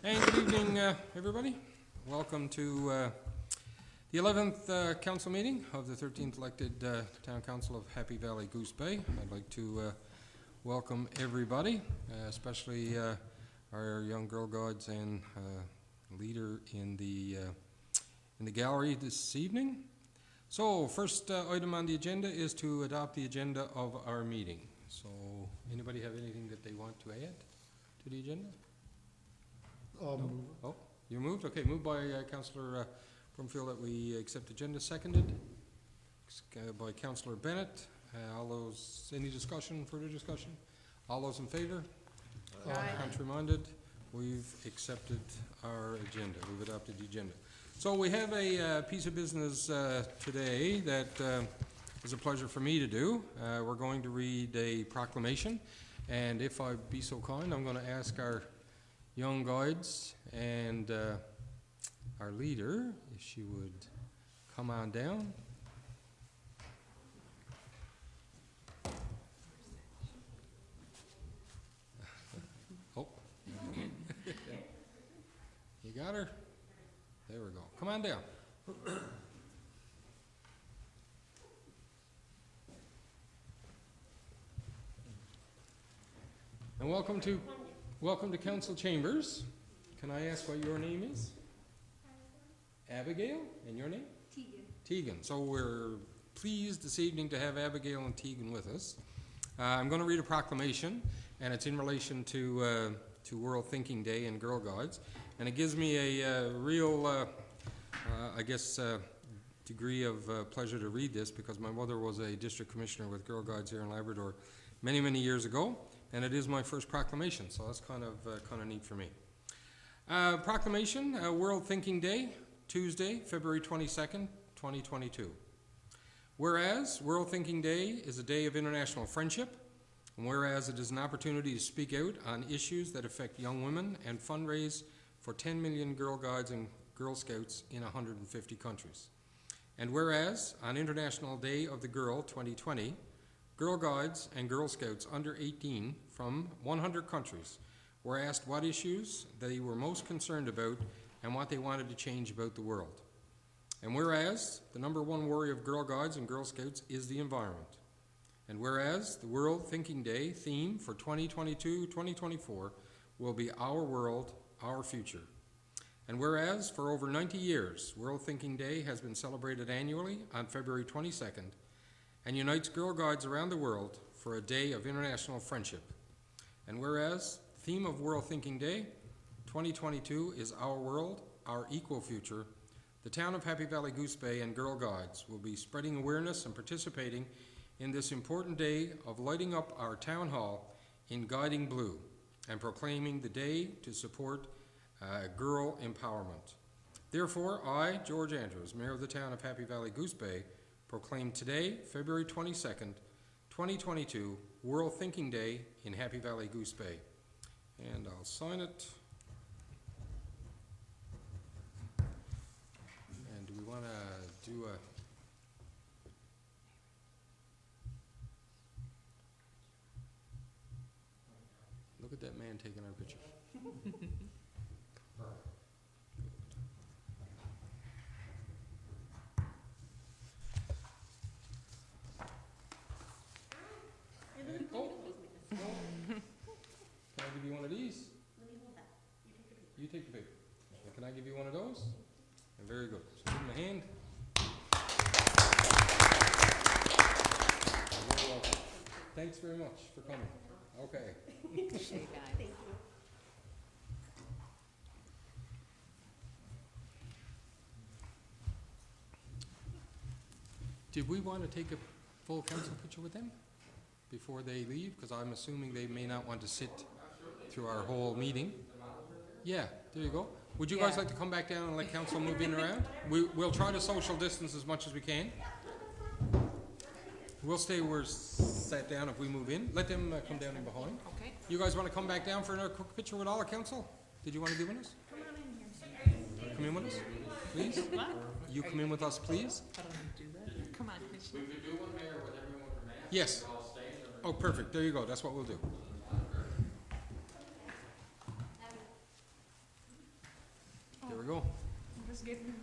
And good evening, everybody. Welcome to the 11th council meeting of the 13th elected Town Council of Happy Valley-Goose Bay. I'd like to welcome everybody, especially our young girl guides and leader in the gallery this evening. So, first item on the agenda is to adopt the agenda of our meeting. So, anybody have anything that they want to add to the agenda? No? Oh, you moved? Okay, moved by Councillor Brumfield that we accept agenda, seconded by Councillor Bennett. All those, any discussion, further discussion? All those in favour? Contrary-minded? We've accepted our agenda. We've adopted the agenda. So we have a piece of business today that is a pleasure for me to do. We're going to read a proclamation, and if I'd be so kind, I'm going to ask our young guides and our leader if she would come on down. Oh, you got her? There we go. Come on down. And welcome to Council Chambers. Can I ask what your name is? Abigail. And your name? Tegan. Tegan. So we're pleased this evening to have Abigail and Tegan with us. I'm going to read a proclamation, and it's in relation to World Thinking Day and Girl Guides. And it gives me a real, degree of pleasure to read this because my mother was a district commissioner with Girl Guides here in Labrador many, many years ago. And it is my first proclamation, so that's kind of neat for me. Proclamation, World Thinking Day, Tuesday, February 22nd, 2022. Whereas World Thinking Day is a day of international friendship, and whereas it is an opportunity to speak out on issues that affect young women and fundraise for 10 million Girl Guides and Girl Scouts in 150 countries. And whereas on International Day of the Girl 2020, Girl Guides and Girl Scouts under 18 from 100 countries were asked what issues they were most concerned about and what they wanted to change about the world. And whereas the number one worry of Girl Guides and Girl Scouts is the environment. And whereas the World Thinking Day theme for 2022-2024 will be Our World, Our Future. And whereas for over 90 years, World Thinking Day has been celebrated annually on February 22nd and unites Girl Guides around the world for a day of international friendship. And whereas the theme of World Thinking Day 2022 is Our World, Our Equal Future, the town of Happy Valley-Goose Bay and Girl Guides will be spreading awareness and participating in this important day of lighting up our town hall in guiding blue and proclaiming the day to support girl empowerment. Therefore, I, George Andrews, Mayor of the town of Happy Valley-Goose Bay, proclaim today, February 22nd, 2022, World Thinking Day in Happy Valley-Goose Bay. And I'll sign it. And do we want to do a... Look at that man taking our picture. Can I give you one of these? You take the paper. And can I give you one of those? And very good. So give him a hand. You're welcome. Thanks very much for coming. Okay. Thank you. Did we want to take a full council picture with them before they leave? Because I'm assuming they may not want to sit through our whole meeting. Yeah, there you go. Would you guys like to come back down and let council move in around? We'll try to social distance as much as we can. We'll stay where we're sat down if we move in. Let them come down in behind. Okay. You guys want to come back down for another quick picture with all the council? Did you want to be with us? Come on in here. Come in with us, please. What? You come in with us, please. I don't do that. Come on, Commissioner. We could do one there with everyone from Mass. Yes. Oh, perfect. There you go. That's what we'll do. we go. Just getting.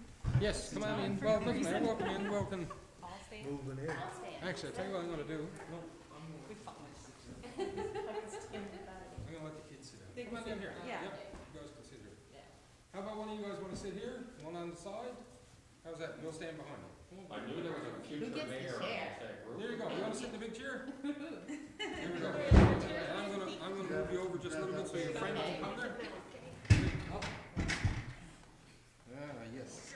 Yes, come on in, welcome in, welcome. All stay. Moving in. Actually, I'll tell you what I'm gonna do. No, We fought. I'm gonna let the kids sit down. Come on in here. Yeah. Yep, you guys can sit here. How about one of you guys wanna sit here, one on the side? How's that? You'll stand behind me. I knew there was a future mayor amongst that group. There you go. You wanna sit in the big chair? Here we go. I'm gonna move you over just a little bit so your friend can come there. Up. Ah, yes.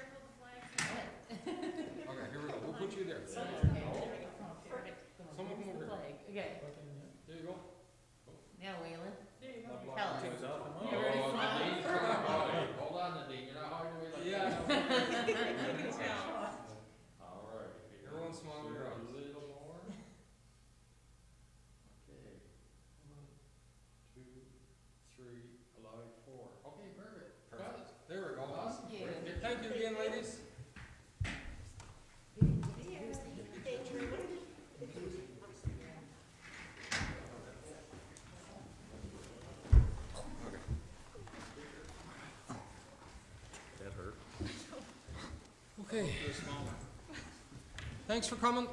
Okay, here we go. We'll put you there. Some of them over here. Okay, There you go. now Waylon. Oh, Tell us. Nadine, hold on, Nadine, you're not hiding away like Yeah. that. All right. Everyone smile your eyes. A little more. Okay. 1, 2, 3, alive, 4. Okay, perfect. Got it. There we go. Awesome. Yeah. Thank you again, ladies. That hurt. Okay. Thanks for coming.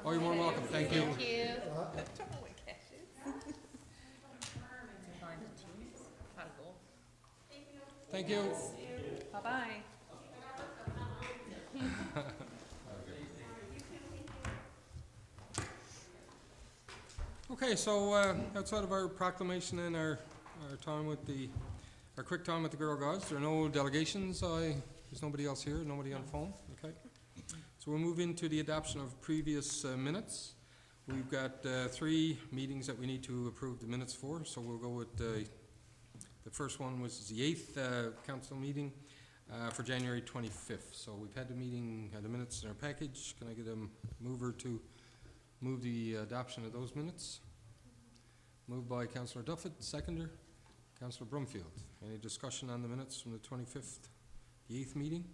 Oh, you're more than welcome. Thank you. Thank you. Thank you. Bye-bye. Okay, so outside of our proclamation and our time with our quick time with the Girl Guides, there are no delegations. There's nobody else here, nobody on phone. Okay. So we'll move into the adoption of previous minutes. We've got 3 meetings that we need to approve the minutes for, so we'll go with the first one was the 8th council meeting for January 25th. So we've had the minutes in our package. Can I get a mover to move the adoption of those minutes? Moved by Councillor Duffett, seconder, Councillor Brumfield. Any discussion on the minutes from the 25th, the 8th meeting?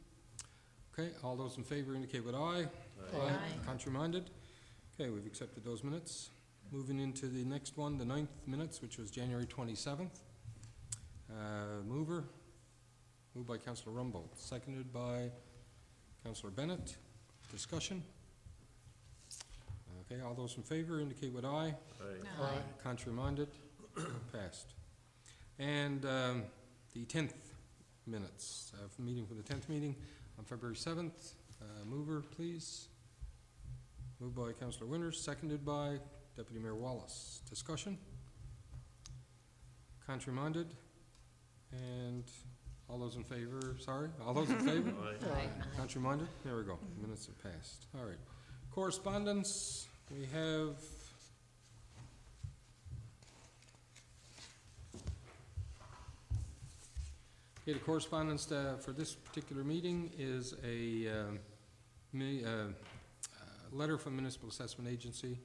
Okay, all those in favor indicate with aye. Aye. Contrary-minded? Okay, we've accepted those minutes. Moving into the next one, the 9th minutes, which was January 27th. Moved by Councillor Rumbold, seconded by Councillor Bennett. Discussion? Okay, all those in favor indicate with aye. Aye. Contrary-minded? Passed. And the 10th minutes, meeting for the 10th meeting on February 7th. Mover, please. Moved by Councillor Winters, seconded by Deputy Mayor Wallace. Discussion? Contrary-minded? And all those in favor, all those in favor? Aye. Contrary-minded? There we go. Minutes have passed. All right. Correspondence, we have okay, the correspondence for this particular meeting is a letter from Municipal Assessment Agency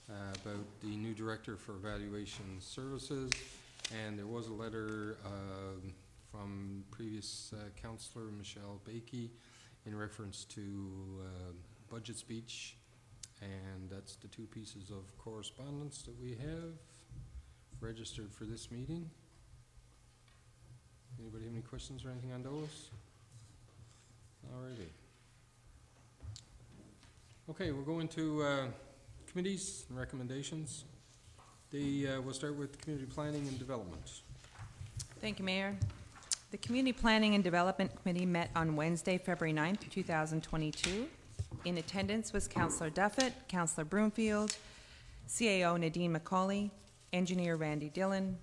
about the new director for evaluation services, and there was a letter from previous councillor Michelle Bakey in reference to budget speech, and that's the 2 pieces of correspondence that we have registered for this meeting. Anybody have any questions or anything on those? Alrighty. Okay, we'll go into committees and recommendations. We'll start with Community Planning and Development. Thank you, Mayor. The Community Planning and Development Committee met on Wednesday, February 9th, 2022. In attendance was Councillor Duffett, Councillor Broomfield, CAO Nadine McCauley, Engineer Randy Dillon,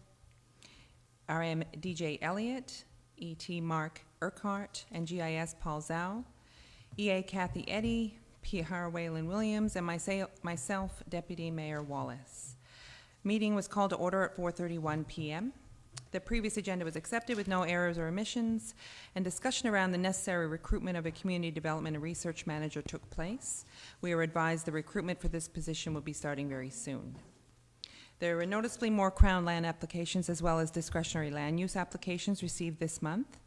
RM DJ Elliott, ET Mark Urquhart, and GIS Paul Zhao, EA Kathy Eddy, PR Waylon Williams, and myself, Deputy Mayor Wallace. Meeting was called to order at 4:31 p.m. The previous agenda was accepted with no errors or omissions, and discussion around the necessary recruitment of a community development and research manager took place. We are advised the recruitment for this position will be starting very soon. There were noticeably more Crown land applications as well as discretionary land use applications received this month.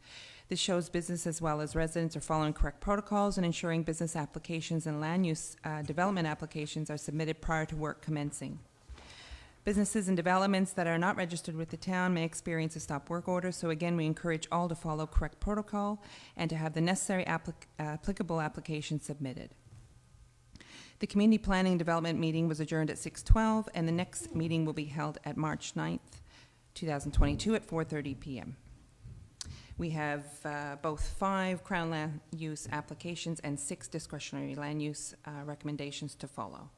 This shows business as well as residents are following correct protocols and ensuring business applications and land use development applications are submitted prior to work commencing. Businesses and developments that are not registered with the town may experience a stop work order, so again, we encourage all to follow correct protocol and to have the necessary applicable applications submitted. The Community Planning and Development meeting was adjourned at 6:12, and the next meeting will be held at March 9th, 2022 at 4:30 p.m. We have both 5 Crown land use applications and 6 discretionary land use recommendations to follow.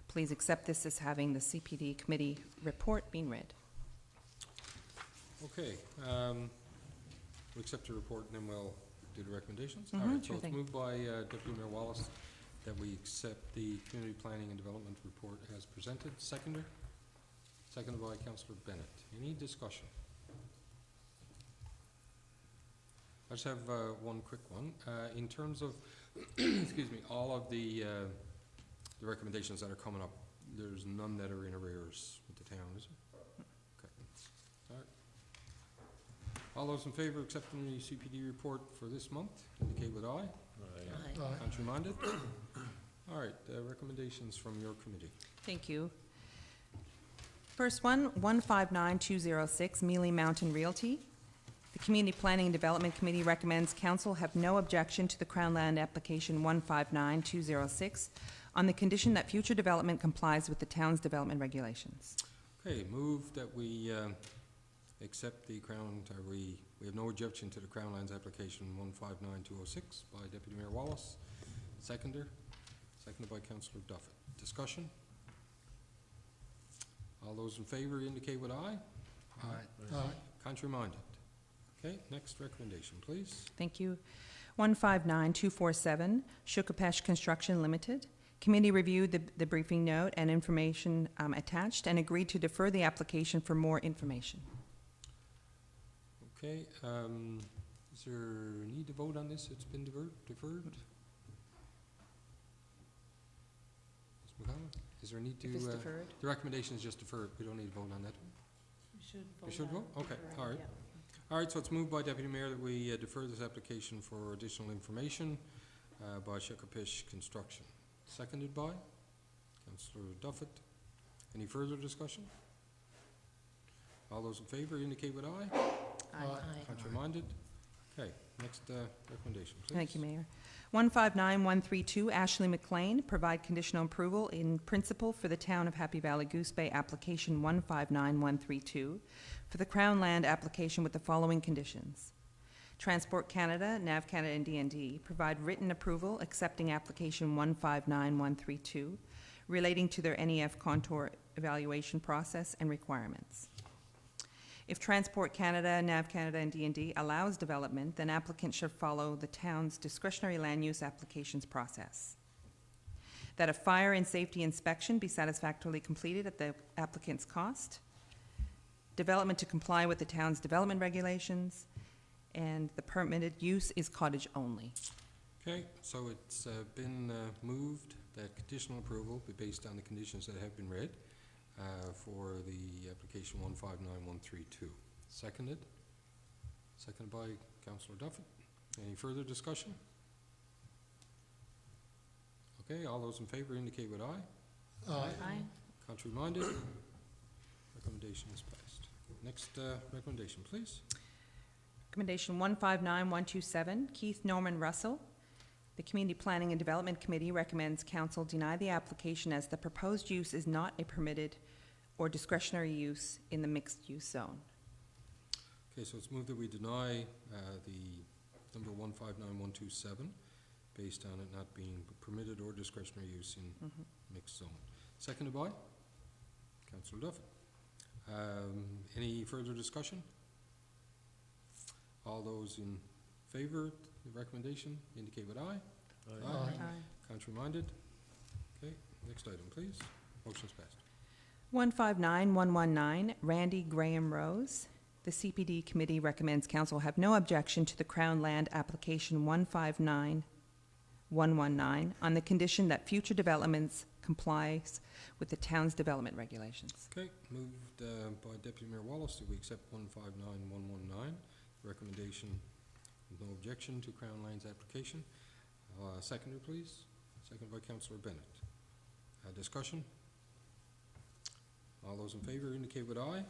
Please accept this as having the CPD committee report being read. Okay, we'll accept the report and then we'll do the recommendations. All Mhm, right, so sure it's thing. moved by Deputy Mayor Wallace that we accept the Community Planning and Development report as presented. Seconded by Councillor Bennett. Any discussion? I just have one quick one. In terms of, excuse me, all of the recommendations that are coming up, there's none that are in arrears with the town, is there? Okay. All right. All those in favor of accepting the CPD report for this month, indicate with aye. Aye. Aye. Contrary-minded? All right, recommendations from your committee. Thank you. First one, 159206, Mealy Mountain Realty. The Community Planning and Development Committee recommends council have no objection to the Crown Land application 159206 on the condition that future development complies with the town's development regulations. Okay, move that we accept the Crown, we have no objection to the Crown Lands application 159206 by Deputy Mayor Wallace. Seconded by Councillor Duffett. Discussion? All those in favor indicate with aye. Aye. Contrary-minded? Okay, next recommendation, please. Thank you. 159247, Shukapesh Construction Limited. Committee reviewed the briefing note and information attached and agreed to defer the application for more information. Okay, is there a need to vote on this? It's been deferred? Ms. McConnell, is there a need to? If it's deferred? The recommendation is just deferred. We don't need to vote on that. We should vote? Okay, all right. All right, so it's moved by Deputy Mayor that we defer this application for additional information by Shukapesh Construction. Seconded by Councillor Duffett. Any further discussion? All those in favor indicate with aye. Aye. Contrary-minded? Okay, next recommendation, please. Thank you, Mayor. 159132, Ashley McLean, provide conditional approval in principle for the Town of Happy Valley Goose Bay application 159132 for the Crown Land application with the following conditions. Transport Canada, NAV Canada, and DND provide written approval accepting application 159132 relating to their NEF contour evaluation process and requirements. If Transport Canada, NAV Canada, and DND allows development, then applicant should follow the town's discretionary land use applications process. That a fire and safety inspection be satisfactorily completed at the applicant's cost. Development to comply with the town's development regulations, and the permitted use is cottage only. Okay, so it's been moved that conditional approval be based on the conditions that have been read for the application 159132. Seconded by Councillor Duffett. Any further discussion? Okay, all those in favor indicate with aye. Aye. Contrary-minded? Recommendation is passed. Next recommendation, please. Recommendation 159127, Keith Norman Russell. The Community Planning and Development Committee recommends council deny the application as the proposed use is not a permitted or discretionary use in the mixed-use zone. Okay, so it's moved that we deny the number 159127 based on it not being permitted or discretionary use in mixed zone. Seconded by Councillor Duffett. Any further discussion? All those in favor of the recommendation indicate with aye. Aye. Contrary-minded? Okay, next item, please. Motion's passed. 159119, Randy Graham Rose. The CPD committee recommends council have no objection to the Crown Land application 159119 on the condition that future developments complies with the town's development regulations. Okay, moved by Deputy Mayor Wallace that we accept 159119. Recommendation No objection to Crown Line's application. Seconder, please. Second by Councillor Bennett. Discussion? All those in favor indicate with aye.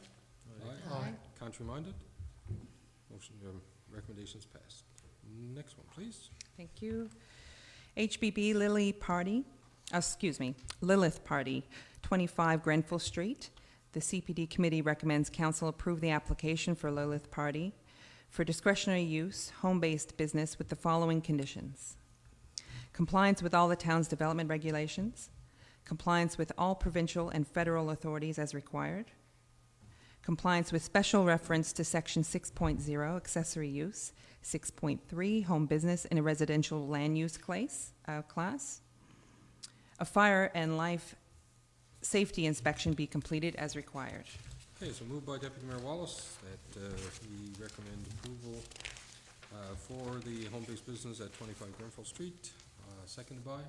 Aye. Contrary-minded? Motion, recommendations passed. Next one, please. Thank you. HBB Lilith Party, 25 Grenfell Street. The CPD Committee recommends Council approve the application for Lilith Party for discretionary use, home-based business with the following conditions: compliance with all the town's development regulations, compliance with all provincial and federal authorities as required, compliance with special reference to Section 6.0, accessory use, 6.3, home business in a residential land use class, a fire and life safety inspection be completed as required. Okay, so moved by Deputy Mayor Wallace that we recommend approval for the home-based business at 25 Grenfell Street. Seconded by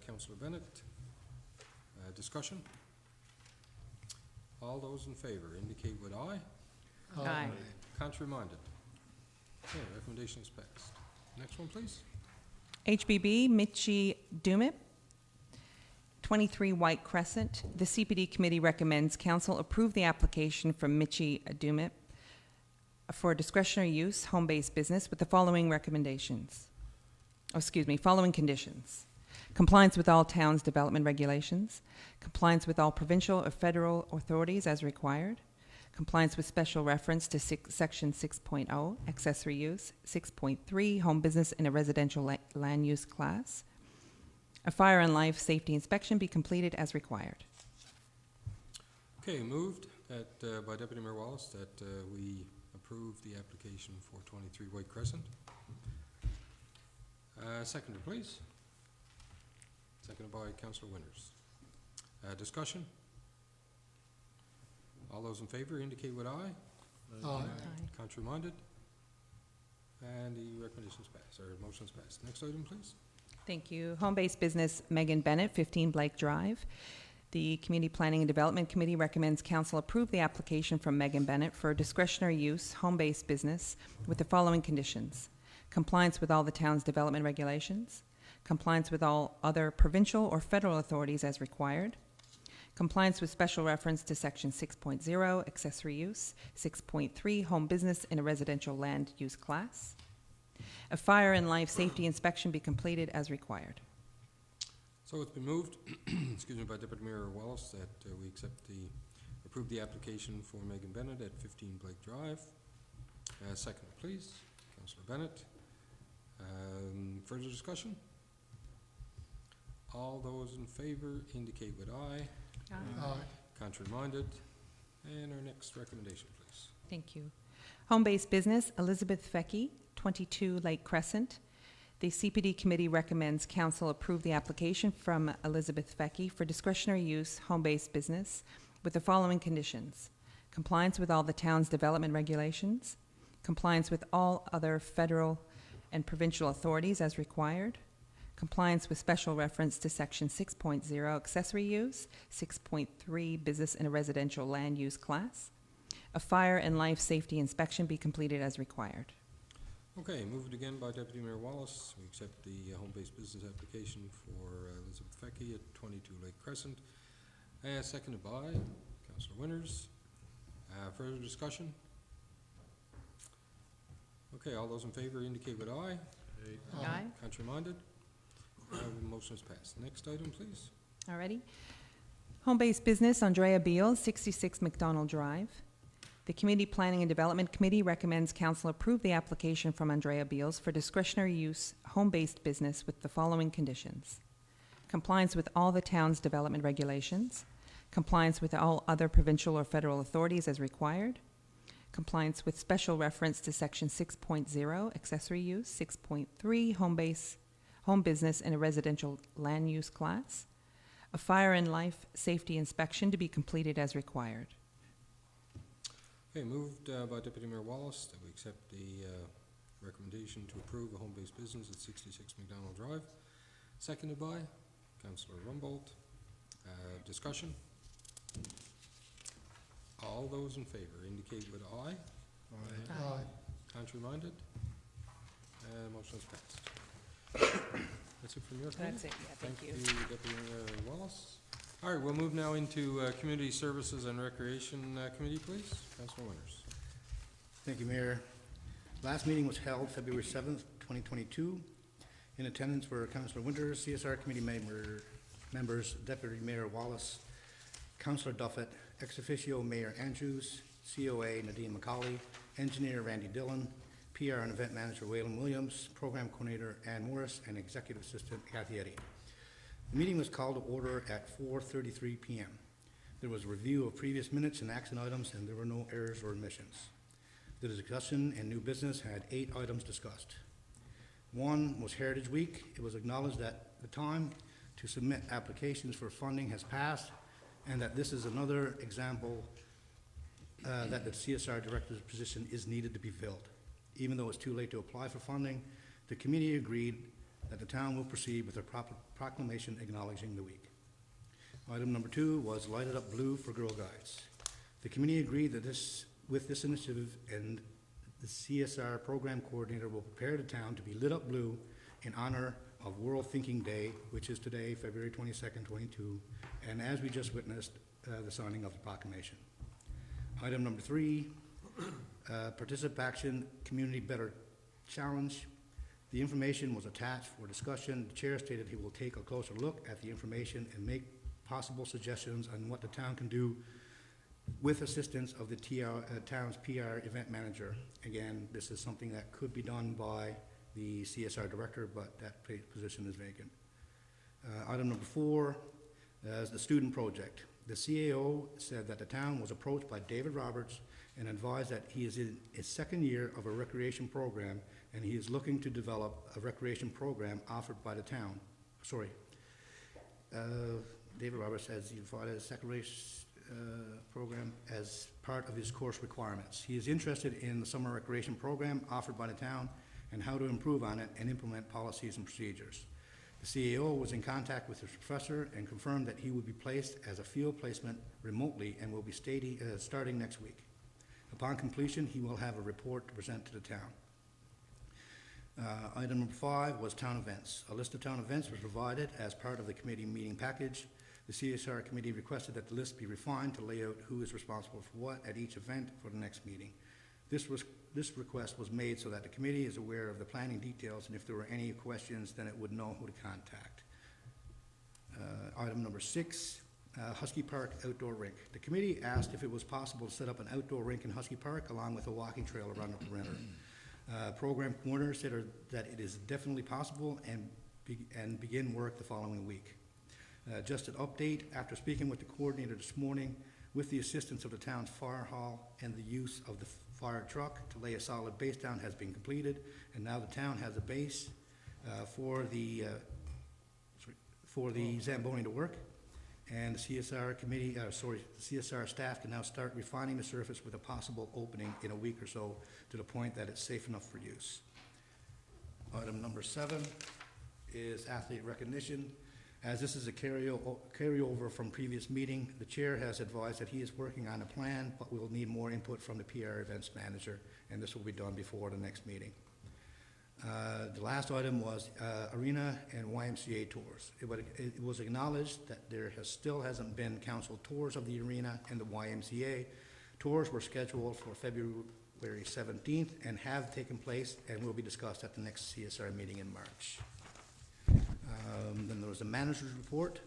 Councillor Bennett. Discussion? All those in favor indicate with aye. Aye. Contrary-minded? Okay, recommendation is passed. Next one, please. HBB Michi Dumit, 23 White Crescent. The CPD Committee recommends Council approve the application from Michi Dumit for discretionary use, home-based business with the following recommendations. Following conditions: compliance with all town's development regulations, compliance with all provincial or federal authorities as required, compliance with special reference to Section 6.0, accessory use, 6.3, home business in a residential land use class, a fire and life safety inspection be completed as required. Okay, moved that by Deputy Mayor Wallace that we approve the application for 23 White Crescent. Seconder, please. Seconded by Councillor Winters. Discussion? All those in favor indicate with aye. Aye. Contrary-minded? And the recommendations pass, or motions pass. Next item, please. Thank you. Home-based business Megan Bennett, 15 Blake Drive. The Community Planning and Development Committee recommends Council approve the application from Megan Bennett for discretionary use, home-based business with the following conditions: compliance with all the town's development regulations, compliance with all other provincial or federal authorities as required, compliance with special reference to Section 6.0, accessory use, 6.3, home business in a residential land use class, a fire and life safety inspection be completed as required. So it's been moved, by Deputy Mayor Wallace that we approve the application for Megan Bennett at 15 Blake Drive. Second, please. Councillor Bennett. Further discussion? All those in favor indicate with aye. Aye. Contrary-minded? And our next recommendation, please. Thank you. Home-based business Elizabeth Fecky, 22 Lake Crescent. The CPD Committee recommends Council approve the application from Elizabeth Fecky for discretionary use, home-based business with the following conditions: compliance with all the town's development regulations, compliance with all other federal and provincial authorities as required, compliance with special reference to Section 6.0, accessory use, 6.3, business in a residential land use class, a fire and life safety inspection be completed as required. Okay, moved again by Deputy Mayor Wallace. We accept the home-based business application for Elizabeth Fecky at 22 Lake Crescent. Seconded by Councillor Winters. Further discussion? Okay, all those in favor indicate with aye. Aye. Contrary-minded? Motion is passed. Next item, please. Alrighty. Home-based business Andrea Beal, 66 McDonald Drive. The Community Planning and Development Committee recommends Council approve the application from Andrea Beals for discretionary use, home-based business with the following conditions: compliance with all the town's development regulations, compliance with all other provincial or federal authorities as required, compliance with special reference to Section 6.0, accessory use, 6.3, home business in a residential land use class, a fire and life safety inspection to be completed as required. Okay, moved by Deputy Mayor Wallace that we accept the recommendation to approve a home-based business at 66 McDonald Drive. Seconded by Councillor Rumbold. Discussion? All those in favor indicate with aye. Aye. Contrary-minded? Motion is passed. That's it from your side? That's it, yeah, thank you. Deputy Mayor Wallace. All right, we'll move now into Community Services and Recreation Committee, please. Councilor Winters. Thank you, Mayor. Last meeting was held February 7th, 2022. In attendance were Councilor Winters, CSR Committee members, Deputy Mayor Wallace, Councilor Duffett, ex officio Mayor Andrews, COA Nadine McCauley, Engineer Randy Dillon, PR and Event Manager Waylon Williams, Program Coordinator Ann Morris, and Executive Assistant Kathy Eddy. The meeting was called to order at 4:33 p.m. There was a review of previous minutes and action items, and there were no errors or omissions. The discussion and new business had 8 items discussed. One was Heritage Week. It was acknowledged that the time to submit applications for funding has passed, and that this is another example that the CSR Director's position is needed to be filled. Even though it's too late to apply for funding, the committee agreed that the town will proceed with a proclamation acknowledging the week. Item number 2 was Lighted Up Blue for Girl Guides. The committee agreed that with this initiative, and the CSR program coordinator will prepare the town to be lit up blue in honor of World Thinking Day, which is today, February 22nd, 22, and as we just witnessed, the signing of the proclamation. Item number 3, Participation Community Better Challenge. The information was attached for discussion. The chair stated he will take a closer look at the information and make possible suggestions on what the town can do with assistance of the town's PR event manager. Again, this is something that could be done by the CSR director, but that position is vacant. Item number 4 is the student project. The CAO said that the town was approached by David Roberts and advised that he is in his second year of a recreation program, and he is looking to develop a recreation program offered by the town. David Roberts has invited a second race program as part of his course requirements. He is interested in the summer recreation program offered by the town and how to improve on it and implement policies and procedures. The CAO was in contact with his professor and confirmed that he would be placed as a field placement remotely and will be starting next week. Upon completion, he will have a report to present to the town. Item number 5 was town events. A list of town events was provided as part of the committee meeting package. The CSR committee requested that the list be refined to lay out who is responsible for what at each event for the next meeting. This request was made so that the committee is aware of the planning details, and if there were any questions, then it would know who to contact. Item number 6, Husky Park Outdoor Rink. The committee asked if it was possible to set up an outdoor rink in Husky Park along with a walking trail around the perimeter. Program coordinator said that it is definitely possible and begin work the following week. Just an update, after speaking with the coordinator this morning, with the assistance of the town's fire hall and the use of the fire truck to lay a solid base down has been completed, and now the town has a base for the Zamboni to work, and the CSR committee, CSR staff can now start refining the surface with a possible opening in a week or so to the point that it's safe enough for use. Item number 7 is athlete recognition. As this is a carryover from previous meeting, the chair has advised that he is working on a plan, but we'll need more input from the PR events manager, and this will be done before the next meeting. The last item was arena and YMCA tours. It was acknowledged that there still hasn't been council tours of the arena and the YMCA. Tours were scheduled for February 17th and have taken place and will be discussed at the next CSR meeting in March. Then there was a manager's report.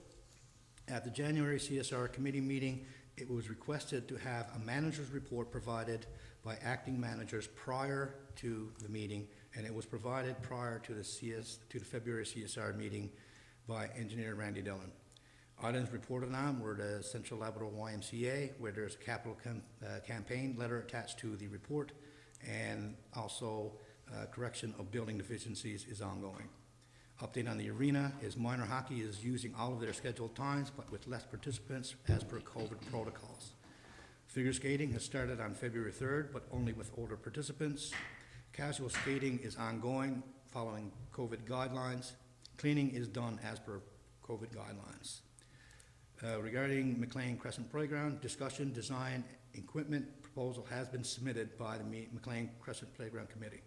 At the January CSR committee meeting, it was requested to have a manager's report provided by acting managers prior to the meeting, and it was provided prior to the February CSR meeting by engineer Randy Dillon. Items reported on were the Central Labrador YMCA, where there's a capital campaign letter attached to the report, and also correction of building deficiencies is ongoing. Update on the arena is minor hockey is using all of their scheduled times, but with less participants as per COVID protocols. Figure skating has started on February 3rd, but only with older participants. Casual skating is ongoing following COVID guidelines. Cleaning is done as per COVID guidelines. Regarding McLean Crescent Playground, discussion, design, equipment proposal has been submitted by the McLean Crescent Playground Committee.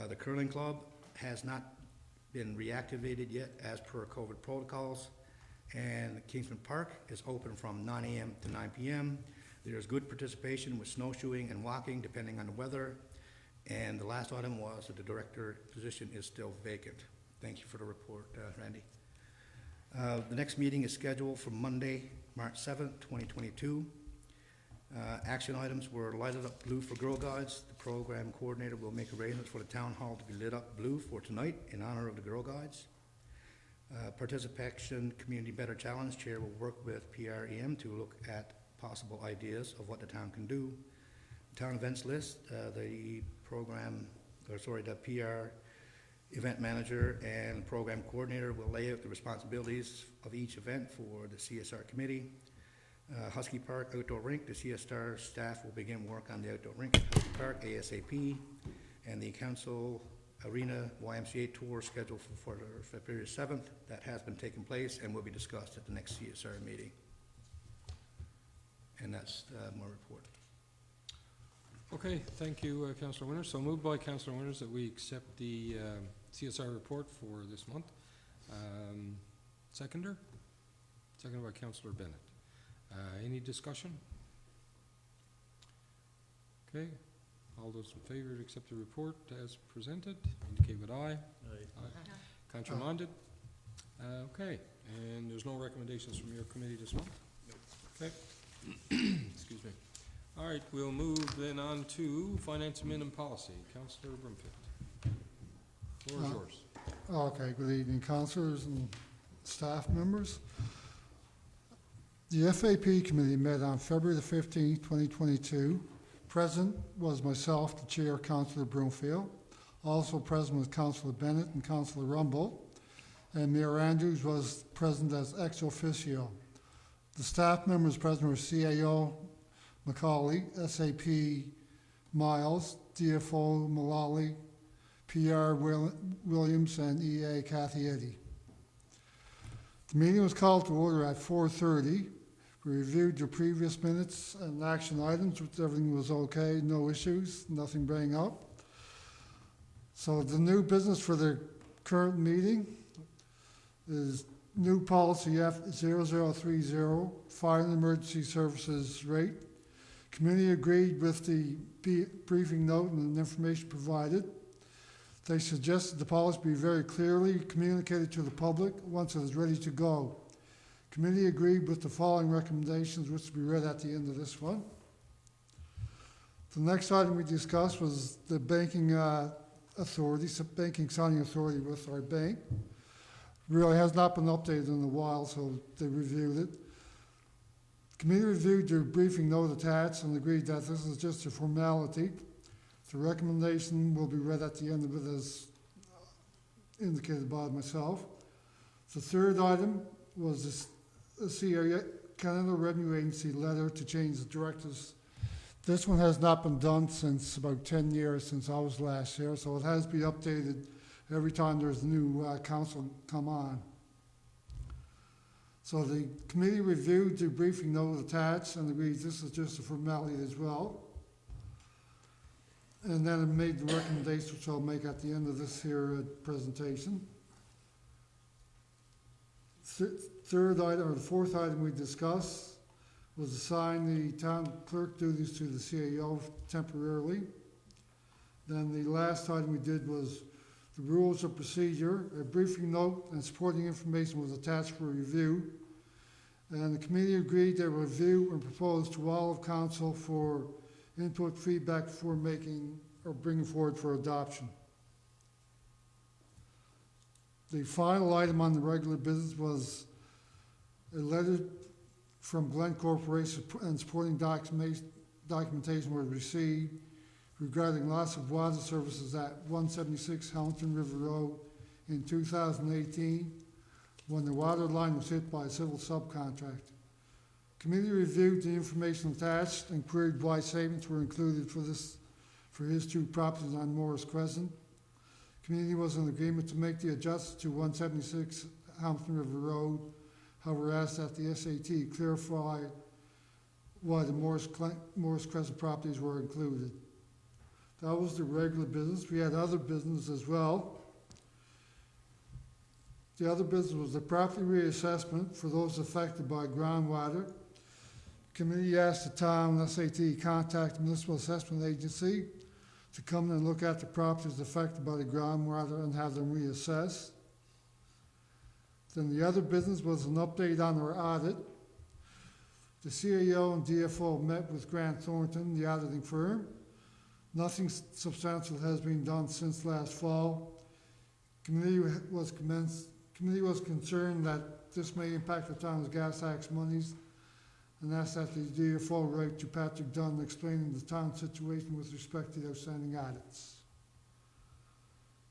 The curling club has not been reactivated yet as per COVID protocols, and Kingsman Park is open from 9 a.m. to 9 p.m. There's good participation with snowshoeing and walking depending on the weather. And the last item was that the director position is still vacant. Thank you for the report, Randy. The next meeting is scheduled for Monday, March 7th, 2022. Action items were lighted up blue for Girl Guides. The program coordinator will make arrangements for the town hall to be lit up blue for tonight in honor of the Girl Guides. Participation Community Better Challenge Chair will work with PREM to look at possible ideas of what the town can do. Town events list, the PR event manager and program coordinator will lay out the responsibilities of each event for the CSR committee. Husky Park Outdoor Rink, the CSR staff will begin work on the outdoor rink at Husky Park ASAP, and the council arena YMCA tour scheduled for February 7th. That has been taking place and will be discussed at the next CSR meeting. And that's my report. Okay, thank you, Councillor Winters. So moved by Councillor Winters that we accept the CSR report for this month. Seconder? Seconded by Councillor Bennett. Any discussion? Okay, all those in favor to accept the report as presented, indicate with aye. Aye. Contramanded? Okay, and there's no recommendations from your committee this month? Okay. Excuse me. All right, we'll move then on to Finance, Admin, and Policy. Councillor Broomfield. Floor is yours. Okay, good evening, councillors and staff members. The FAP committee met on February the 15th, 2022. Present was myself, the chair, Councillor Broomfield. Also present was Councillor Bennett and Councillor Rumble. And Mayor Andrews was present as ex officio. The staff members present were CAO Macaulay, SAP Miles, DFO Mullally, PR Williams, and EA Kathy Eddy. The meeting was called to order at 4:30. We reviewed the previous minutes and action items, which everything was okay, no issues, nothing bring up. So the new business for the current meeting is new policy F0030, fire and emergency services rate. Committee agreed with the briefing note and the information provided. They suggested the policy be very clearly communicated to the public once it is ready to go. Committee agreed with the following recommendations, which will be read at the end of this one. The next item we discussed was the banking authority, banking signing authority with our bank. Really has not been updated in a while, so they reviewed it. Committee reviewed the briefing note attached and agreed that this is just a formality. The recommendation will be read at the end of it as indicated by myself. The third item was the Canada Revenue Agency letter to change the directors. This one has not been done since about 10 years since I was last here, so it has to be updated every time there's a new council come on. So the committee reviewed the briefing note attached and agreed this is just a formality as well. And then it made the recommendations, which I'll make at the end of this here presentation. Third item, or the fourth item we discussed was assign the town clerk duties to the CAO temporarily. Then the last item we did was the rules of procedure. A briefing note and supporting information was attached for review. And the committee agreed they would review and propose to all of council for input, feedback before making or bringing forward for adoption. The final item on the regular business was a letter from Glen Corporation and supporting documentation was received regarding loss of water services at 176 Hamilton River Road in 2018 when the water line was hit by a civil subcontractor. Committee reviewed the information attached and queried why statements were included for his two properties on Morris Crescent. Committee was in agreement to make the adjustments to 176 Hamilton River Road. However, asked that the SAT clarify why the Morris Crescent properties were included. That was the regular business. We had other business as well. The other business was the property reassessment for those affected by groundwater. Committee asked the town SAT contact the Municipal Assessment Agency to come and look at the properties affected by the groundwater and have them reassessed. Then the other business was an update on our audit. The CEO and DFO met with Grant Thornton, the auditing firm. Nothing substantial has been done since last fall. Committee was concerned that this may impact the town's gas tax monies and asked that the DFO write to Patrick Dunn explaining the town's situation with respect to the outstanding audits.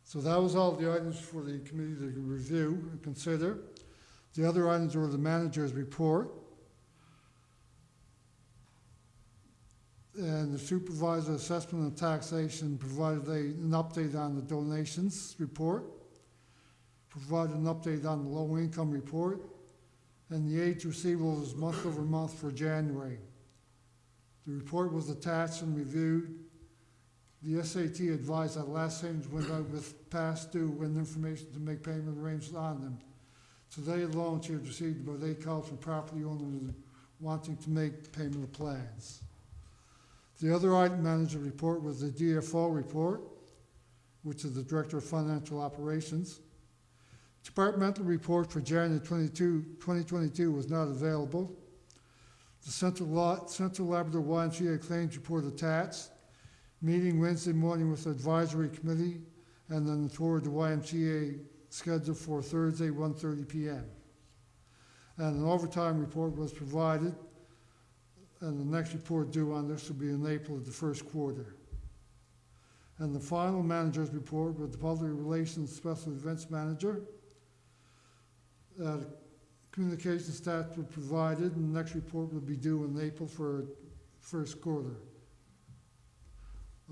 So that was all the items for the committee to review and consider. The other items were the manager's report and the supervisor assessment and taxation provided an update on the donations report, provided an update on the low income report, and the age receivables month over month for January. The report was attached and reviewed. The SAT advised that last payments went out with past due when information to make payment arrangements on them. Today alone, she has received about 8 calls from property owners wanting to make payment of plans. The other item manager report was the DFO report, which is the Director of Financial Operations. Departmental report for January 2022 was not available. The Central Labrador YMCA claims report attached. Meeting Wednesday morning with the advisory committee and then the tour of the YMCA scheduled for Thursday, 1:30 p.m. And an overtime report was provided, and the next report due on this will be in April of the first quarter. And the final manager's report with the Public Relations Special Events Manager. Communication stats were provided, and the next report will be due in April for first quarter.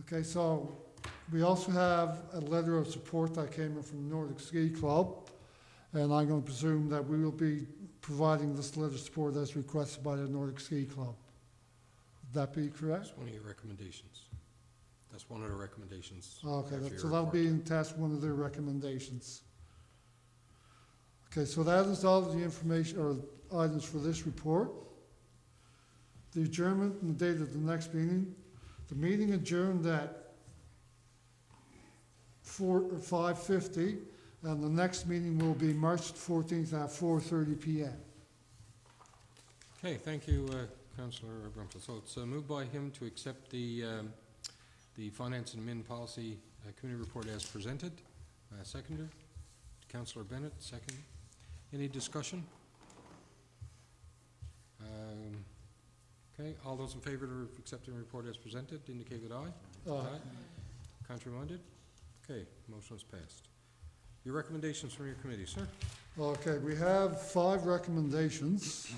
Okay, so we also have a letter of support that came in from the Nordic Ski Club, and I'm going to presume that we will be providing this letter of support as requested by the Nordic Ski Club. Would that be correct? That's one of your recommendations. That's one of the recommendations. Okay, after your so that'll report. be attached one of their recommendations. Okay, so that is all of the information or items for this report. The adjournment and the date of the next meeting. The meeting adjourned at 5:50, and the next meeting will be March 14th at 4:30 p.m. Okay, thank you, Councillor Brumfield. So it's moved by him to accept the Finance and Admin Policy Committee report as presented. Seconder, Councillor Bennett, second. Any discussion? Okay, all those in favour of accepting the report as presented indicate with aye. Aye. Contrary minded? Okay, motion is passed. Your recommendations from your committee, sir? Okay, we have 5 recommendations.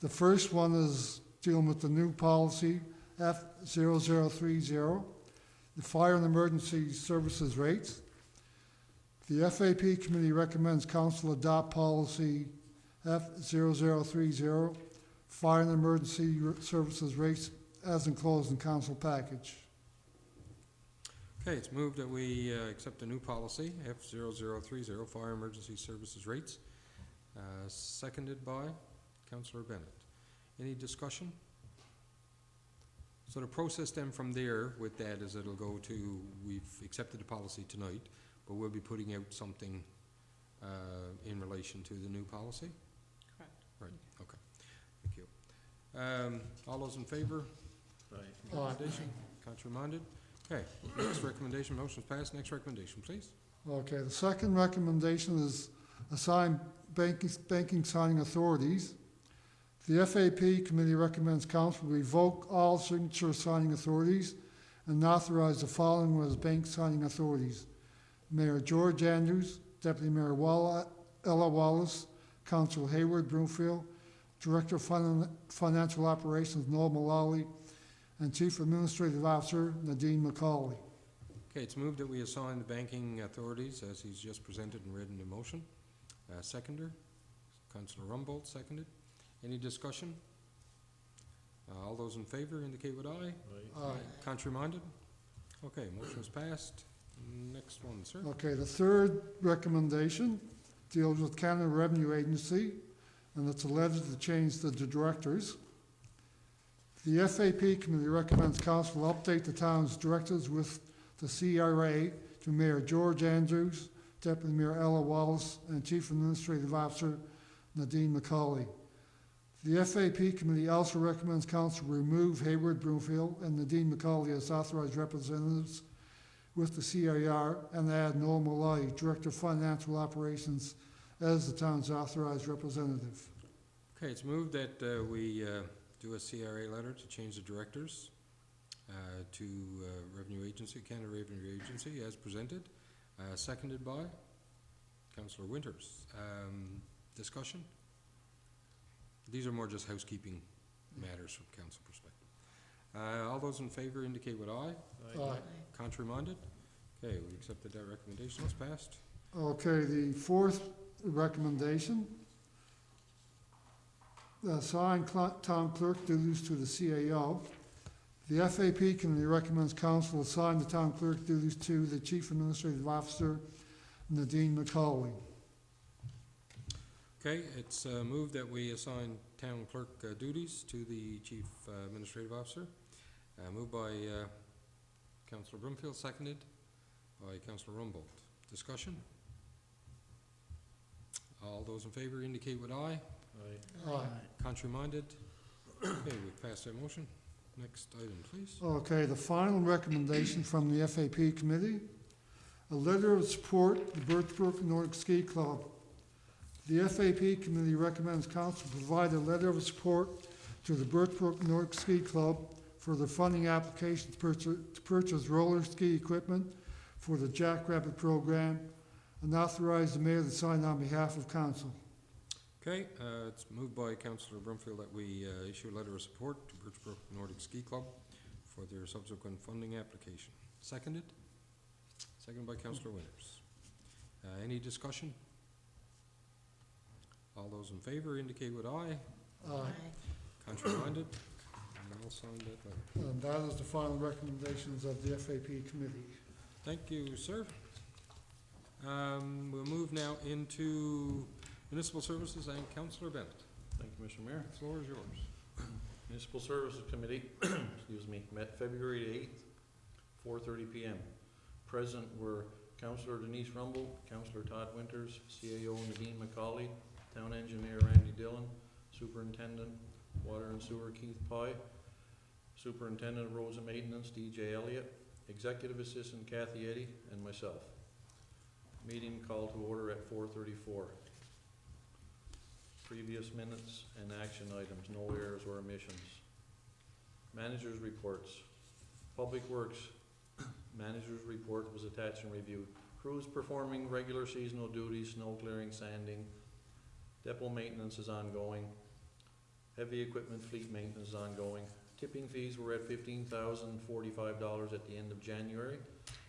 The first one is dealing with the new policy F0030, the fire and emergency services rates. The FAP committee recommends council adopt policy F0030, fire and emergency services rates as enclosed in council package. Okay, it's moved that we accept the new policy, F0030, fire emergency services rates, seconded by Councillor Bennett. Any discussion? So the process then from there with that is it'll go to, we've accepted the policy tonight, but we'll be putting out something in relation to the new policy? Correct. Right, okay, thank you. All those in favour? Aye. Recommendation, contrary minded? Okay, next recommendation, motion's passed. Next recommendation, please. Okay, the second recommendation is assign banking signing authorities. The FAP committee recommends council revoke all signature signing authorities and authorize the following as bank signing authorities: Mayor George Andrews, Deputy Mayor Ella Wallace, Councillor Hayward Broomfield, Director of Financial Operations Noel Mullally, and Chief Administrative Officer Nadine McCauley. Okay, it's moved that we assign the banking authorities as he's just presented and read in the motion. Seconder, Councillor Rumbold, seconded. Any discussion? All those in favor indicate with aye. Aye. Contrary-minded? Okay, motion is passed. Next one, sir. Okay, the third recommendation deals with Canada Revenue Agency, and it's a letter to change the directors. The FAP committee recommends council update the town's directors with the CRA to Mayor George Andrews, Deputy Mayor Ella Wallace, and Chief Administrative Officer Nadine McCauley. The FAP committee also recommends council remove Hayward Broomfield and Nadine McCauley as authorized representatives with the CIR and add Noel Malloy, Director of Financial Operations, as the town's authorized representative. Okay, it's moved that we do a CRA letter to change the directors to Revenue Agency, Canada Revenue Agency, as presented. Seconded by Councillor Winters. Discussion? These are more just housekeeping matters from council perspective. All those in favor indicate with aye. Aye. Contrary-minded? Okay, we accepted that recommendation. It's passed. Okay, the fourth recommendation, assign town clerk duties to the CAO. The FAP committee recommends council assign the town clerk duties to the Chief Administrative Officer, Nadine McCauley. Okay, it's moved that we assign town clerk duties to the Chief Administrative Officer. Moved by Councillor Broomfield, seconded by Councillor Rumbold. Discussion? All those in favor indicate with aye. Aye. Contrary-minded? Okay, we've passed that motion. Next item, please. Okay, the final recommendation from the FAP committee, a letter of support to Birchbrook Nordic Ski Club. The FAP committee recommends council provide a letter of support to the Birchbrook Nordic Ski Club for the funding application to purchase roller ski equipment for the Jackrabbit program and authorize the mayor to sign on behalf of council. Okay, it's moved by Councillor Broomfield that we issue a letter of support to Birchbrook Nordic Ski Club for their subsequent funding application. Seconded? Seconded by Councillor Winters. Any discussion? All those in favor indicate with aye. Aye. Contrary-minded? And I'll sign that letter. And that is the final recommendations of the FAP committee. Thank you, sir. We'll move now into Municipal Services and Councillor Bennett. Thank you, Mr. Mayor. The floor is yours. Municipal Services Committee, excuse me, met February 8th, 4:30 p.m. Present were Councillor Denise Rumble, Councillor Todd Winters, CAO Nadine McCauley, Town Engineer Randy Dillon, Superintendent Water and Sewer Keith Pye, Superintendent of Roads and Maintenance DJ Elliott, Executive Assistant Kathy Eddy, and myself. Meeting called to order at 4:34. Previous minutes and action items, no errors or omissions. Managers' reports. Public Works Manager's report was attached and reviewed. Crews performing regular seasonal duties, snow clearing, sanding. Depot maintenance is ongoing. Heavy equipment fleet maintenance is ongoing. Tipping fees were at $15,045 at the end of January.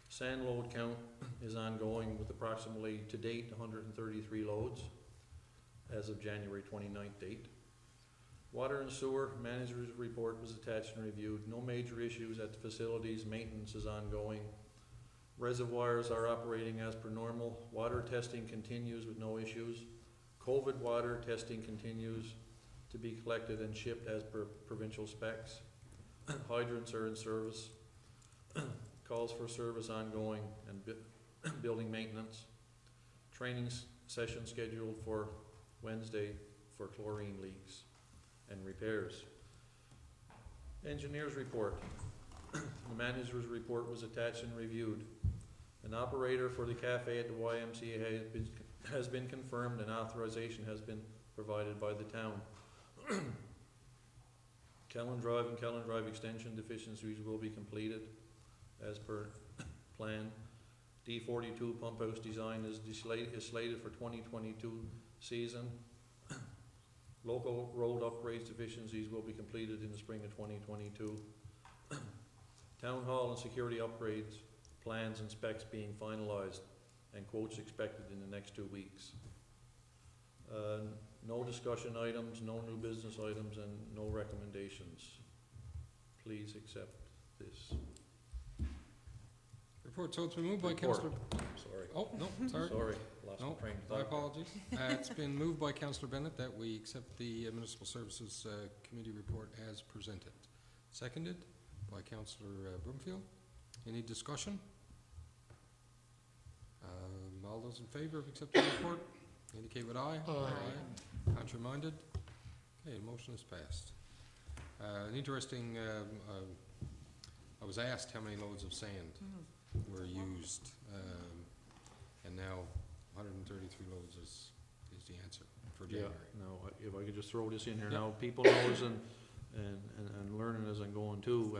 Sand load count is ongoing with approximately, to date, 133 loads as of January 29th date. Water and Sewer Manager's report was attached and reviewed. No major issues at the facilities. Maintenance is ongoing. Reservoirs are operating as per normal. Water testing continues with no issues. COVID water testing continues to be collected and shipped as per provincial specs. Hydrants are in service. Calls for service ongoing and building maintenance. Training session scheduled for Wednesday for chlorine leaks and repairs. Engineer's report. The manager's report was attached and reviewed. An operator for the cafe at the Ymca has been confirmed and authorization has been provided by the town. Kellen Drive and Kellen Drive extension deficiencies will be completed as per plan. D42 pump house design is slated for 2022 season. Local road upgrades deficiencies will be completed in the spring of 2022. Town hall and security upgrades, plans and specs being finalized and quotes expected in the next 2 weeks. No discussion items, no new business items, and no recommendations. please accept this Report, so it's been moved by report. Councillor, Sorry. oh, no, sorry. Sorry, lost my No, train of my thought. apologies. It's been moved by Councillor Bennett that we accept the Municipal Services Committee report as presented. Seconded by Councillor Broomfield. Any discussion? All those in favor of accepting the report, indicate with aye. Aye. Contrary-minded? Okay, the motion is passed. An interesting, I was asked how many loads of sand were used, and now 133 loads is the answer for Yeah, January. no, if I could just throw this in here Yeah. now, people knows and learning as I'm going too,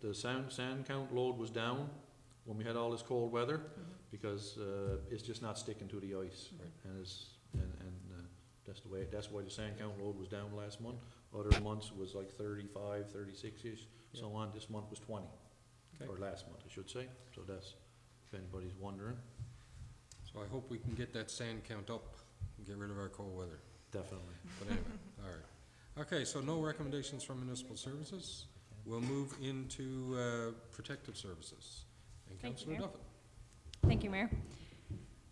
the sand count load was down when we had all this cold weather, because, it's just not sticking to the ice. Right. And that's why the sand count load was down last month. Other months was like 35, 36-ish, so on. This month was 20, Okay. or last month, I should say. So that's, if anybody's wondering, So I hope we can get that sand count up and get rid of our cold weather. definitely. But anyway, all right. Okay, so no recommendations from Municipal Services. We'll move into Protective Services. And Thank you, Councillor Mayor. Duffett. Thank you, Mayor.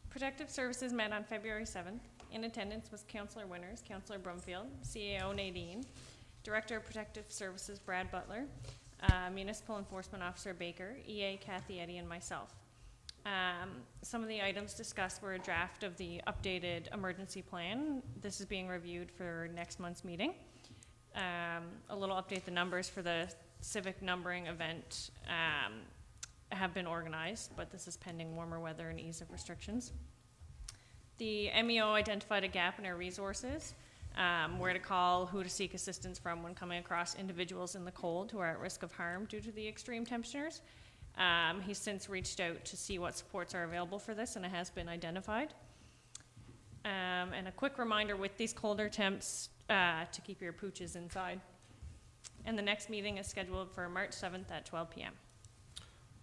Protective Services met on February 7th. In attendance was Councillor Winters, Councillor Brumfield, CAO Nadine, Director of Protective Services Brad Butler, Municipal Enforcement Officer Baker, EA Kathy Eddy, and myself. Some of the items discussed were a draft of the updated emergency plan. This is being reviewed for next month's meeting. A little update, the numbers for the civic numbering event have been organized, but this is pending warmer weather and ease of restrictions. The MEO identified a gap in our resources, where to call, who to seek assistance from when coming across individuals in the cold who are at risk of harm due to the extreme temperatures. He's since reached out to see what supports are available for this, and it has been identified. And a quick reminder with these colder temps to keep your pooches inside. And the next meeting is scheduled for March 7th at 12 p.m.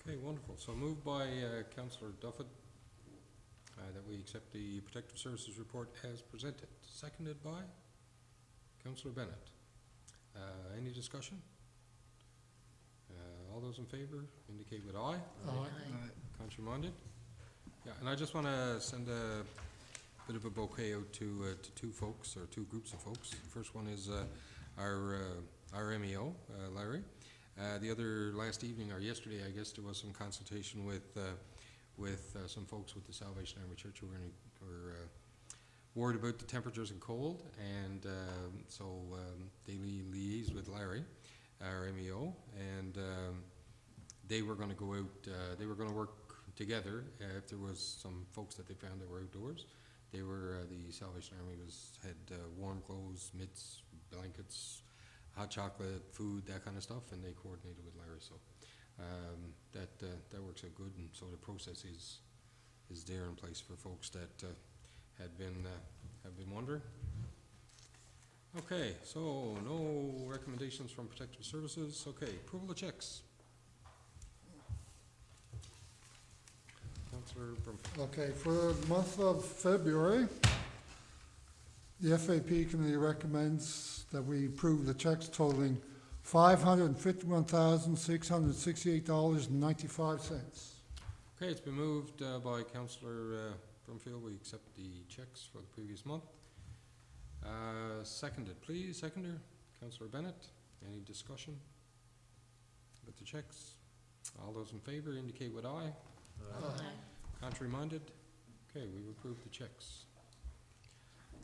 Okay, wonderful. So moved by Councillor Duffett that we accept the Protective Services report as presented. Seconded by Councillor Bennett. Any discussion? All those in favor indicate with aye. Aye. Contrary-minded? Yeah, and I just want to send a bit of a bouquet out to two folks, or two groups of folks. The first one is our MEO, Larry. The other, last evening, or yesterday, I guess, there was some consultation with some folks with the Salvation Army Church who were worried about the temperatures and cold, and so they liaised with Larry, our MEO, and they were going to go out, they were going to work together if there was some folks that they found that were outdoors. They were, the Salvation Army had warm clothes, mitts, blankets, hot chocolate, food, that kind of stuff, and they coordinated with Larry, so that works out good, and so the process is there in place for folks that have been wondering. Okay, so no recommendations from Protective Services. Okay, approval of checks. Councillor Brumfield. Okay, for the month of February, the FAP committee recommends that we approve the checks totaling $551,668.95. Okay, it's been moved by Councillor Brumfield. We accept the checks for the previous month. Seconded, please. Seconder, Councillor Bennett. Any discussion with the checks? All those in favor indicate with aye. Contrary-minded? Okay, we've approved the checks.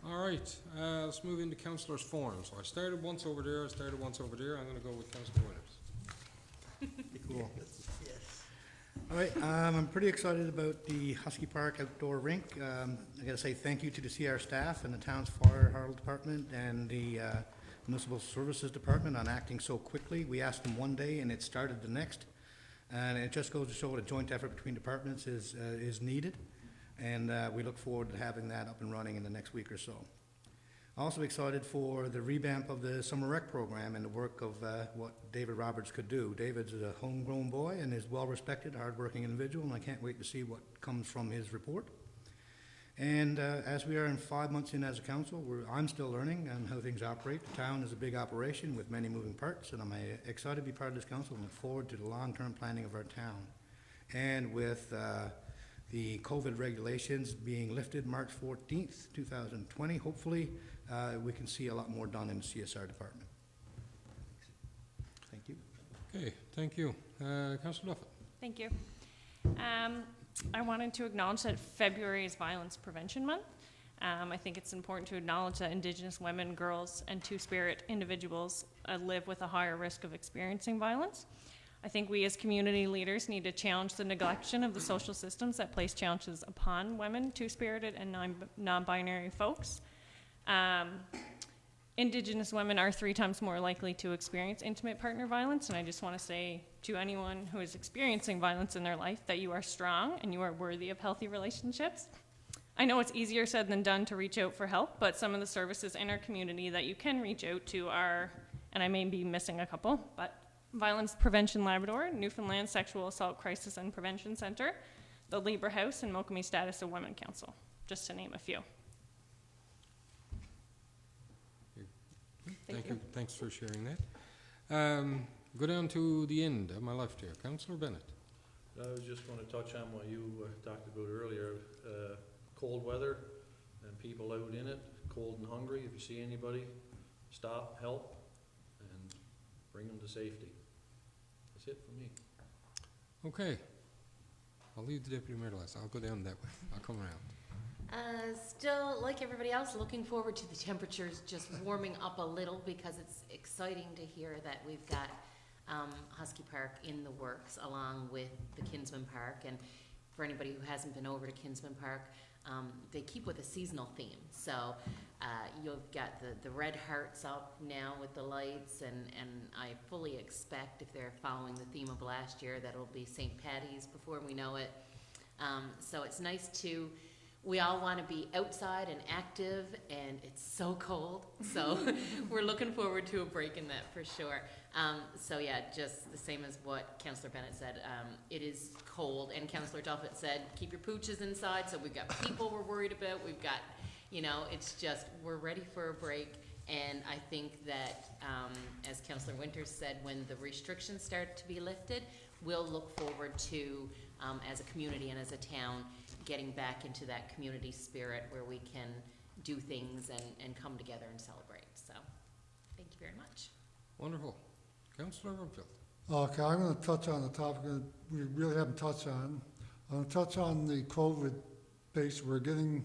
All right, let's move into Councillor's forum. So I started once over there, I'm going to go with Councillor Winters. Cool. All right, I'm pretty excited about the Husky Park outdoor rink. I gotta say thank you to the CR staff and the town's fire department and the municipal services department on acting so quickly. We asked them one day and it started the next. And it just goes to show that a joint effort between departments is needed. And we look forward to having that up and running in the next week or so. Also excited for the revamp of the summer rec program and the work of what David Roberts could do. David's a homegrown boy and is well-respected, hard-working individual, and I can't wait to see what comes from his report. And as we are in 5 months in as a council, I'm still learning on how things operate. The town is a big operation with many moving parts, and I'm excited to be part of this council and look forward to the long-term planning of our town. And with the COVID regulations being lifted March 14th, 2020, hopefully we can see a lot more done in the CSR department. Thank you. Okay, thank you. Councillor Duffett. Thank you. I wanted to acknowledge that February is Violence Prevention Month. I think it's important to acknowledge that Indigenous women, girls, and Two-Spirit individuals live with a higher risk of experiencing violence. I think we as community leaders need to challenge the neglection of the social systems that place challenges upon women, Two-Spirited, and non-binary folks. Indigenous women are 3 times more likely to experience intimate partner violence, and I just want to say to anyone who is experiencing violence in their life that you are strong and you are worthy of healthy relationships. I know it's easier said than done to reach out for help, but some of the services in our community that you can reach out to are, and I may be missing a couple, but Violence Prevention Labrador, Newfoundland Sexual Assault Crisis and Prevention Center, the Libra House, and Mokomi Status of Women Council, just to name a few. Thank you. Thanks for sharing that. Go down to the end of my left here. Councillor Bennett. I was just going to touch on what you talked about earlier, cold weather and people out in it, cold and hungry. If you see anybody, stop, help, and bring them to safety. That's it for me. Okay. I'll leave the deputy mayor last. I'll go down that way. I'll come around. Still, like everybody else, looking forward to the temperatures just warming up a little, because it's exciting to hear that we've got Husky Park in the works along with the Kinsman Park. And for anybody who hasn't been over to Kinsman Park, they keep with a seasonal theme. So you've got the red hearts up now with the lights, and I fully expect, if they're following the theme of last year, that it'll be St. Patty's before we know it. So it's nice to, we all want to be outside and active, and it's so cold. So we're looking forward to a break in that for sure. So yeah, just the same as what Councillor Bennett said, it is cold, and Councillor Duffett said, keep your pooches inside. So we've got people we're worried about. We've got, you know, it's just, we're ready for a break. And I think that, as Councillor Winters said, when the restrictions start to be lifted, we'll look forward to, as a community and as a town, getting back into that community spirit where we can do things and come together and celebrate. So, thank you very much. Wonderful. Councillor Rumfield. Okay, I'm going to touch on the topic that we really haven't touched on. I'm going to touch on the COVID base. We're getting,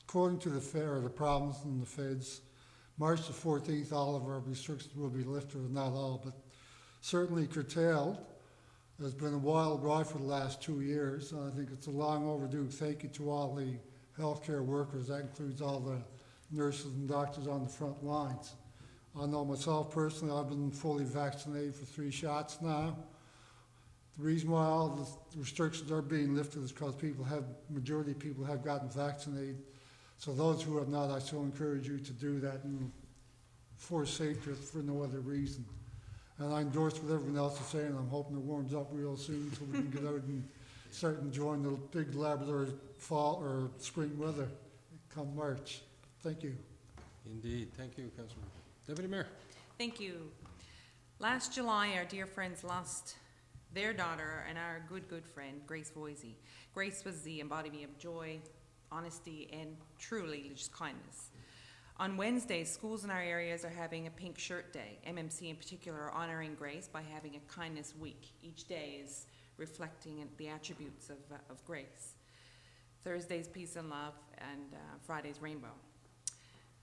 according to the fair, the problems in the feds, March the 14th, all of our restrictions will be lifted, not all, but certainly curtailed. It's been a wild ride for the last 2 years. I think it's a long overdue thank you to all the healthcare workers. That includes all the nurses and doctors on the front lines. I know myself personally, I've been fully vaccinated for 3 shots now. The reason why all the restrictions are being lifted is because majority of people have gotten vaccinated. So those who have not, I still encourage you to do that, and for safety, for no other reason. And I endorse what everyone else is saying. I'm hoping it warms up real soon so we can get out and start enjoying the big Labrador fall or spring weather come March. Thank you. Indeed. Thank you, Councillor. Deputy Mayor. Thank you. Last July, our dear friends lost their daughter and our good friend, Grace Voisey. Grace was the embodiment of joy, honesty, and truly just kindness. On Wednesday, schools in our areas are having a Pink Shirt Day. MMC in particular are honoring Grace by having a kindness week. Each day is reflecting the attributes of Grace. Thursday's peace and love, and Friday's rainbow.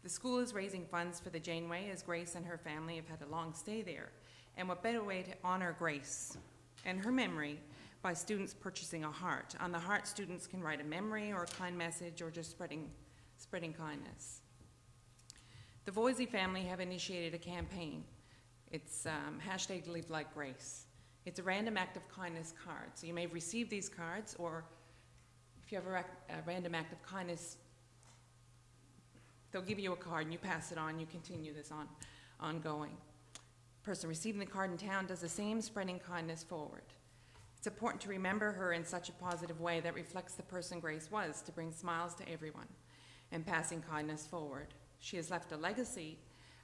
The school is raising funds for the Janeway, as Grace and her family have had a long stay there. And what better way to honor Grace and her memory by students purchasing a heart. On the heart, students can write a memory or a kind message or just spreading kindness. The Voisey family have initiated a campaign. It's hashtag Live Like Grace. It's a random act of kindness card. So you may have received these cards, or if you have a random act of kindness, they'll give you a card and you pass it on, you continue this ongoing. Person receiving the card in town does the same, spreading kindness forward. It's important to remember her in such a positive way that reflects the person Grace was, to bring smiles to everyone and passing kindness forward. She has left a legacy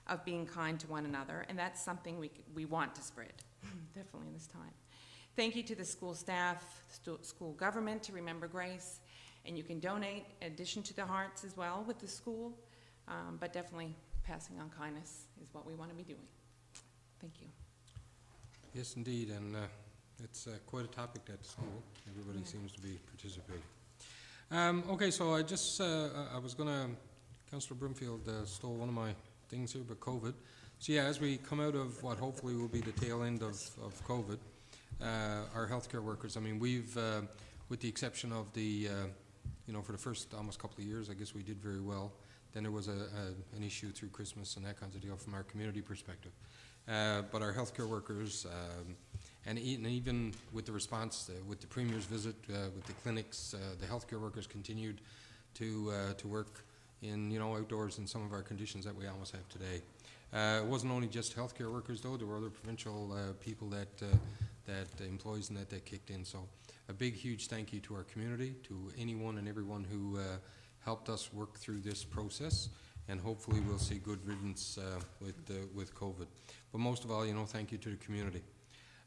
of being kind to one another, and that's something we want to spread, definitely in this time. Thank you to the school staff, school government to remember Grace, and you can donate in addition to the hearts as well with the school, but definitely passing on kindness is what we want to be doing. Thank you. Yes, indeed, and it's quite a topic at school. Everybody seems to be participating. Okay, so I just, I was gonna, Councillor Broomfield stole one of my things here, but COVID. So yeah, as we come out of what hopefully will be the tail end of COVID, our healthcare workers, I mean, we've, with the exception of the, you know, for the first almost couple of years, I guess we did very well. Then there was an issue through Christmas and that kind of deal from our community perspective. But our healthcare workers, and even with the response, with the Premier's visit, with the clinics, the healthcare workers continued to work in, you know, outdoors in some of our conditions that we almost have today. It wasn't only just healthcare workers though, there were other provincial people that employees and that kicked in. So a big, huge thank you to our community, to anyone and everyone who helped us work through this process, and hopefully we'll see good riddance with COVID. But most of all, you know, thank you to the community.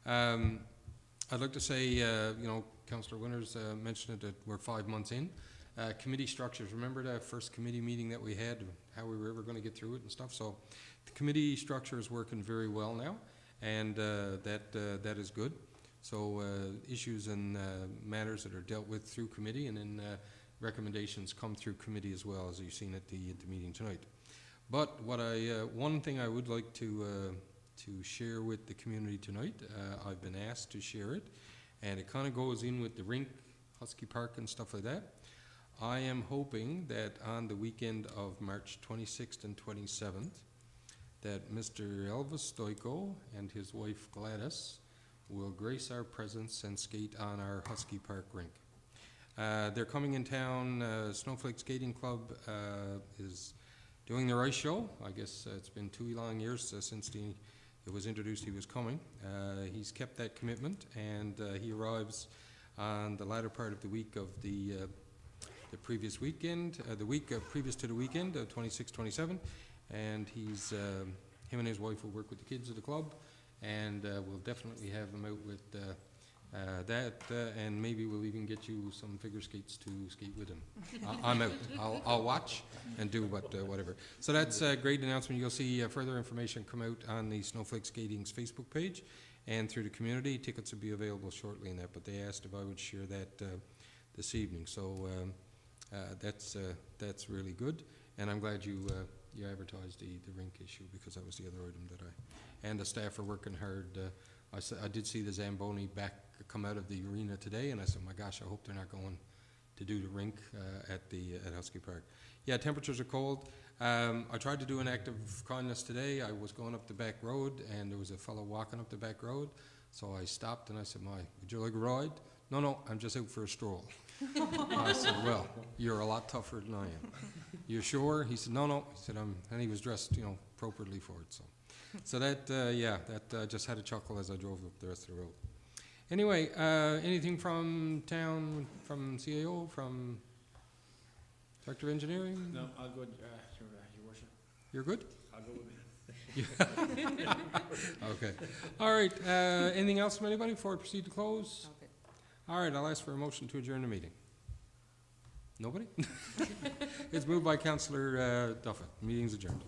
I'd like to say, you know, Councillor Winters mentioned that we're 5 months in. Committee structures, remember that first committee meeting that we had, how we were ever going to get through it and stuff? So the committee structure is working very well now, and that is good. So issues and matters that are dealt with through committee, and then recommendations come through committee as well, as you've seen at the meeting tonight. But what one thing I would like to share with the community tonight, I've been asked to share it, and it kind of goes in with the Rink, Husky Park and stuff like that. I am hoping that on the weekend of March 26th and 27th, that Mr. Elvis Stoico and his wife Gladys will grace our presence and skate on our Husky Park rink. They're coming in town. Snowflake Skating Club is doing their ice show. I guess it's been 2 long years since it was introduced he was coming. He's kept that commitment, and he arrives on the latter part of the week of the previous weekend, the week previous to the weekend, 26, 27, and he's him and his wife will work with the kids of the club, and we'll definitely have him out with that, and maybe we'll even get you some figure skates to skate with him. I'm out. I'll watch and do whatever. So that's a great announcement. You'll see further information come out on the Snowflake Skating's Facebook page and through the community. Tickets will be available shortly in that, but they asked if I would share that this evening. So that's really good, and I'm glad you advertised the rink issue, because that was the other item that and the staff are working hard. I did see the Zamboni come out of the arena today, and I said, my gosh, I hope they're not going to do the rink at Husky Park. Yeah, temperatures are cold. I tried to do an act of kindness today. I was going up the back road, and there was a fellow walking up the back road, so I stopped and I said, would you like a ride? No, I'm just out for a stroll. I said, well, you're a lot tougher than I am. You sure? He said, no. He said, and he was dressed, you know, appropriately for it. So that, yeah, that just had a chuckle as I drove up the rest of the road. Anyway, anything from town, from CAO, from Director of Engineering? No, I'll go, Your Worship. You're good? I'll go with it. Okay. All right. Anything else from anybody before we proceed to close? Okay. All right. I'll ask for a motion to adjourn the meeting. Nobody? It's moved by Councillor Duffett. Meeting's adjourned.